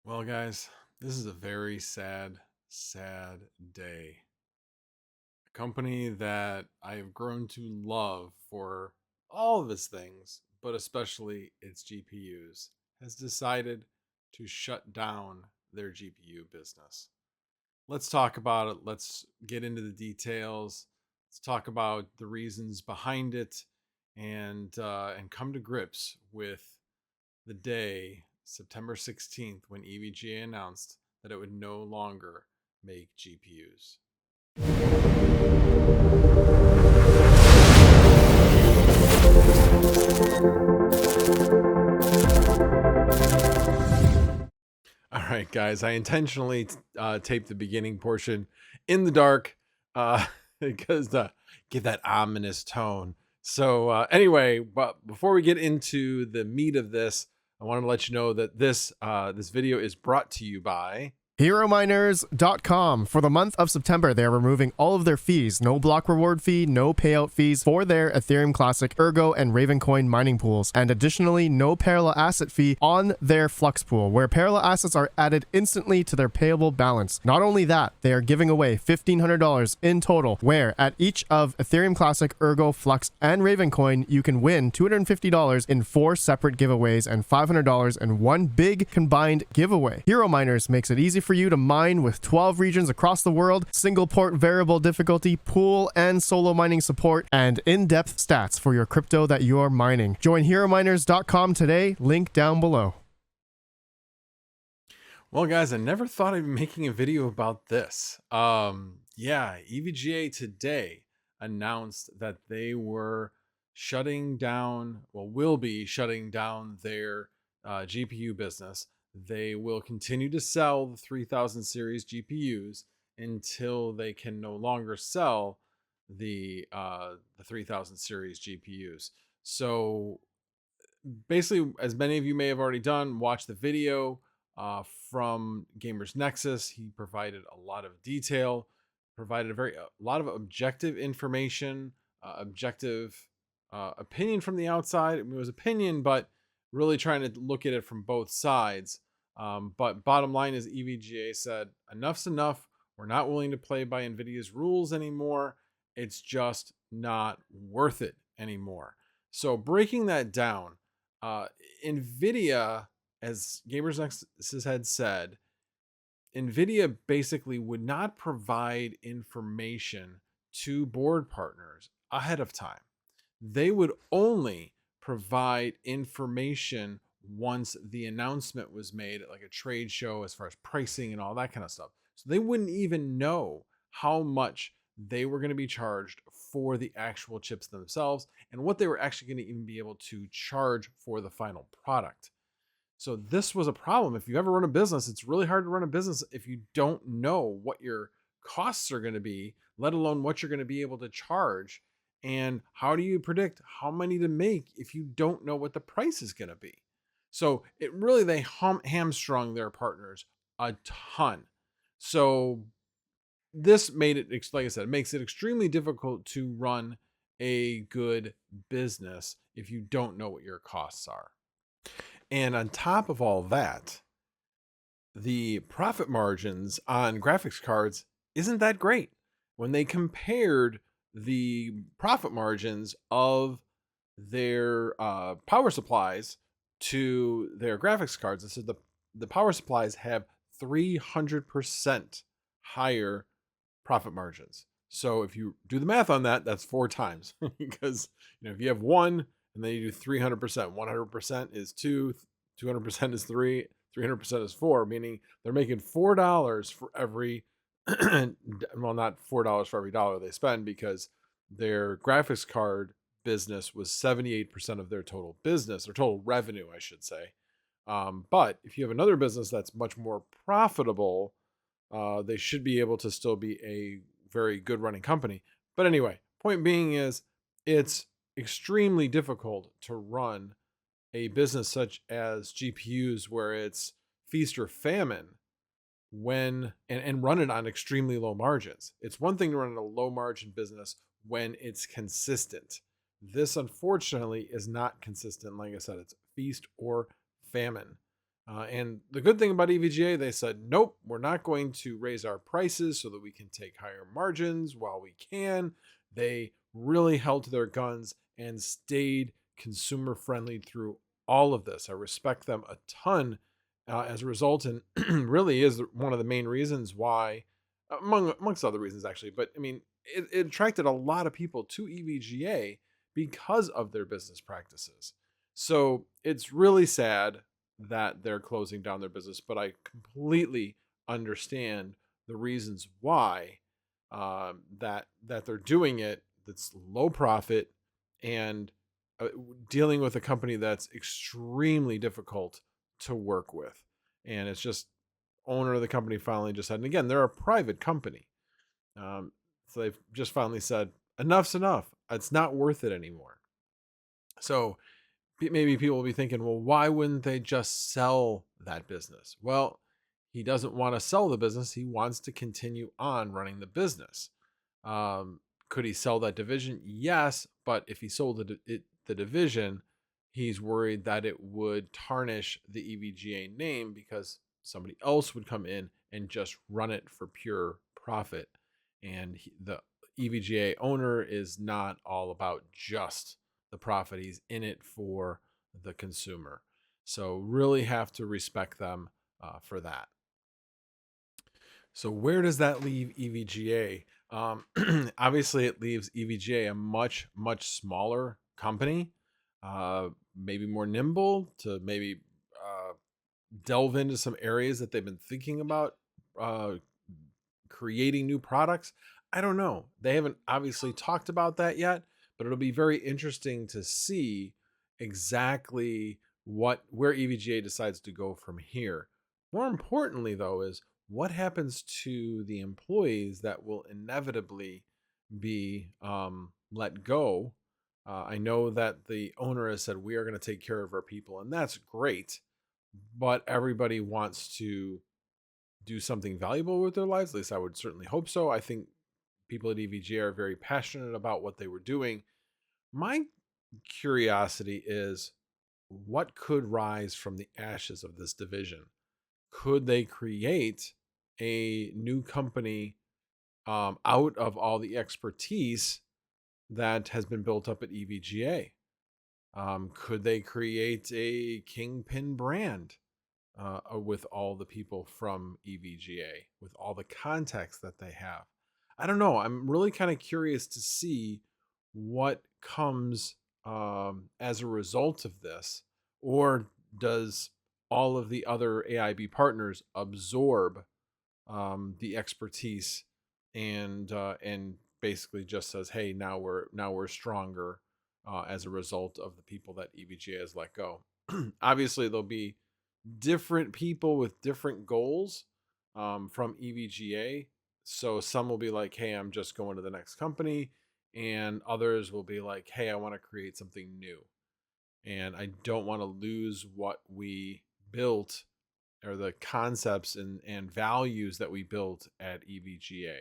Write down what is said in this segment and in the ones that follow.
Well, guys, this is a very sad, sad day. A company that I have grown to love for all of its things, but especially its GPUs, has decided to shut down their GPU business. Let's talk about it. Let's get into the details. Let's talk about the reasons behind it, and come to grips with the day, September 16th, when EVGA announced that it would no longer make GPUs. All right, guys, I intentionally taped the beginning portion in the dark because give that ominous tone. So anyway, but before we get into the meat of this, I want to let you know that this video is brought to you by Herominers.com. For the month of September, they are removing all of their fees. No block reward fee, no payout fees for their Ethereum Classic, Ergo and Ravencoin mining pools. And additionally, no parallel asset fee on their Flux pool, where parallel assets are added instantly to their payable balance. Not only that, they are giving away $1,500 in total, where at each of Ethereum Classic, Ergo, Flux, and Ravencoin, you can win $250 in 4 separate giveaways and $500 in one big combined giveaway. Herominers makes it easy for you to mine with 12 regions across the world, single port variable difficulty, pool and solo mining support, and in-depth stats for your crypto that you're mining. Join Herominers.com today, link down below. Well, guys, I never thought I'd be making a video about this. Yeah, EVGA today announced that they were shutting down, well, will be shutting down their GPU business. They will continue to sell the 3000 series GPUs until they can no longer sell the 3000 series GPUs. So basically, as many of you may have already done, watch the video from Gamers Nexus. He provided a lot of detail, provided a lot of objective information, objective opinion from the outside. I mean, it was opinion, but really trying to look at it from both sides. But bottom line is EVGA said, enough's enough. We're not willing to play by NVIDIA's rules anymore. It's just not worth it anymore. So breaking that down, NVIDIA, as Gamers Nexus had said, NVIDIA basically would not provide information to board partners ahead of time. They would only provide information once the announcement was made at like a trade show as far as pricing and all that kind of stuff. So they wouldn't even know how much they were going to be charged for the actual chips themselves and what they were actually going to even be able to charge for the final product. So this was a problem. If you ever run a business, it's really hard to run a business if you don't know what your costs are going to be, let alone what you're going to be able to charge. And how do you predict how many to make if you don't know what the price is going to be? So it really, they hamstrung their partners a ton. So this made it, like I said, it makes it extremely difficult to run a good business if you don't know what your costs are. And on top of all that, the profit margins on graphics cards isn't that great. When they compared the profit margins of their power supplies to their graphics cards, it said the power supplies have 300% higher profit margins. So if you do the math on that, that's 4 times because if you have one and then you do 300%, 100% is 2, 200% is 3, 300% is 4, meaning they're making $4 for every well, not $4 for every dollar they spend, because their graphics card business was 78% of their total business, or total revenue, I should say. But if you have another business that's much more profitable, they should be able to still be a very good running company. But anyway, point being is it's extremely difficult to run a business such as GPUs, where it's feast or famine when and run it on extremely low margins. It's one thing to run a low margin business when it's consistent. This unfortunately is not consistent. Like I said, it's feast or famine. And the good thing about EVGA, they said, nope, we're not going to raise our prices so that we can take higher margins while we can. They really held to their guns and stayed consumer friendly through all of this. I respect them a ton as a result, and really is one of the main reasons why, amongst other reasons actually, but I mean, it attracted a lot of people to EVGA because of their business practices. So it's really sad that they're closing down their business, but I completely understand the reasons why that they're doing it. That's low profit and dealing with a company that's extremely difficult to work with, and it's just owner of the company finally just said, and again, they're a private company, so they've just finally said enough's enough. It's not worth it anymore. So maybe people will be thinking, well, why wouldn't they just sell that business? Well, he doesn't want to sell the business. He wants to continue on running the business. Could he sell that division? Yes, but if he sold the division, he's worried that it would tarnish the EVGA name because somebody else would come in and just run it for pure profit. And the EVGA owner is not all about just the profit. He's in it for the consumer. So really have to respect them for that. So where does that leave EVGA? Obviously, it leaves EVGA a much, much smaller company, maybe more nimble to maybe delve into some areas that they've been thinking about creating new products. I don't know. They haven't obviously talked about that yet, but it'll be very interesting to see exactly where EVGA decides to go from here. More importantly, though, is what happens to the employees that will inevitably be let go. I know that the owner has said we are going to take care of our people, and that's great, but everybody wants to do something valuable with their lives. At least I would certainly hope so. I think people at EVGA are very passionate about what they were doing. My curiosity is what could rise from the ashes of this division? Could they create a new company out of all the expertise that has been built up at EVGA? Could they create a kingpin brand with all the people from EVGA, with all the contacts that they have? I don't know. I'm really kind of curious to see what comes as a result of this, or does all of the other AIB partners absorb the expertise and basically just says, hey, now we're stronger as a result of the people that EVGA has let go. Obviously, there'll be different people with different goals from EVGA. So some will be like, hey, I'm just going to the next company. And others will be like, hey, I want to create something new. And I don't want to lose what we built or the concepts and values that we built at EVGA.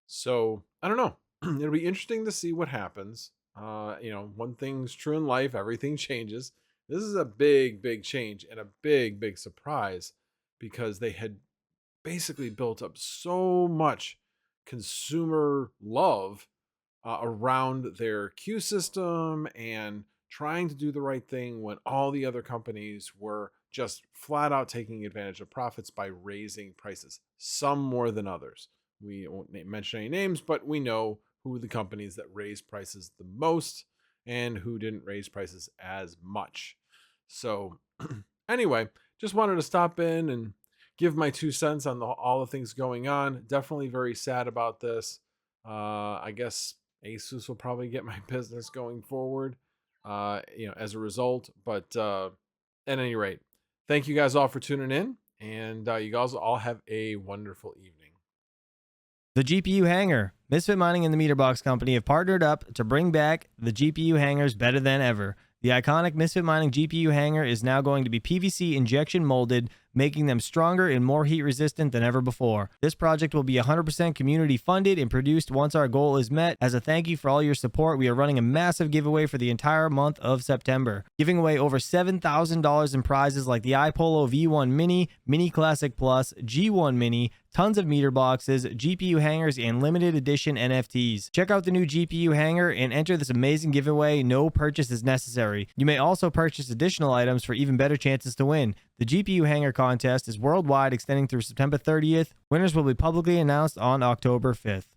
So I don't know. It'll be interesting to see what happens. One thing's true in life, everything changes. This is a big, big change and a big, big surprise because they had basically built up so much consumer love around their queue system and trying to do the right thing when all the other companies were just flat out taking advantage of profits by raising prices, some more than others. We won't mention any names, but we know who the companies that raised prices the most and who didn't raise prices as much. So anyway, just wanted to stop in and give my 2 cents on all the things going on. Definitely very sad about this. I guess Asus will probably get my business going forward, as a result. But at any rate, thank you guys all for tuning in, and you guys all have a wonderful evening. The GPU Hanger. Misfit Mining and the Meterbox Company have partnered up to bring back the GPU hangers better than ever. The iconic Misfit Mining GPU hanger is now going to be PVC injection molded, making them stronger and more heat resistant than ever before. This project will be 100% community funded and produced once our goal is met. As a thank you for all your support, we are running a massive giveaway for the entire month of September, giving away over $7,000 in prizes like the iPolo V1 Mini, Mini Classic Plus, G1 Mini, tons of meter boxes, GPU hangers, and limited edition NFTs. Check out the new GPU hanger and enter this amazing giveaway. No purchase is necessary. You may also purchase additional items for even better chances to win. The GPU hanger contest is worldwide, extending through September 30th. Winners will be publicly announced on October 5th.